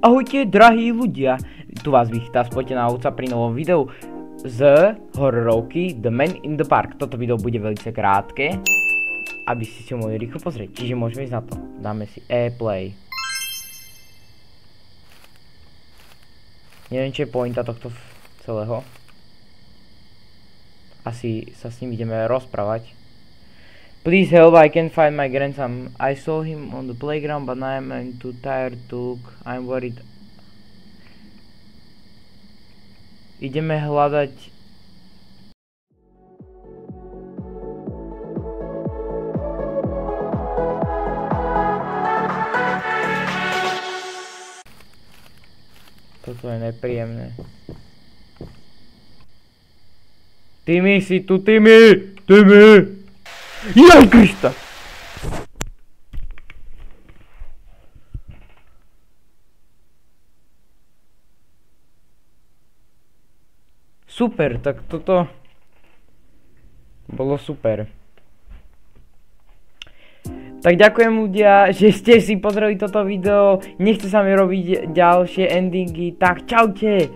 Ahojte, drahí ľudia, tu vás vychýta spotená ovca pri novom videu z hororovky The Man in the Park. Toto video bude veľmi krátke, aby ste si ho mohli rýchlo pozrieť, čiže môžeme ísť na to. Dáme si play. Neviem, čo je pointa tohto celého. Asi sa s ním ideme rozprávať. Please help, I can't find my grandson. I saw him on the playground, but now I'm too tired to look. I'm worried. Ideme hľadať... Toto je nepríjemné. Timmy, si tu, Timmy! Timmy! Jaj Krista! Super, tak toto bolo super. Tak ďakujem ľudia, že ste si pozreli toto video. Nechce sa mi robiť ďalšie endingy, tak čaute!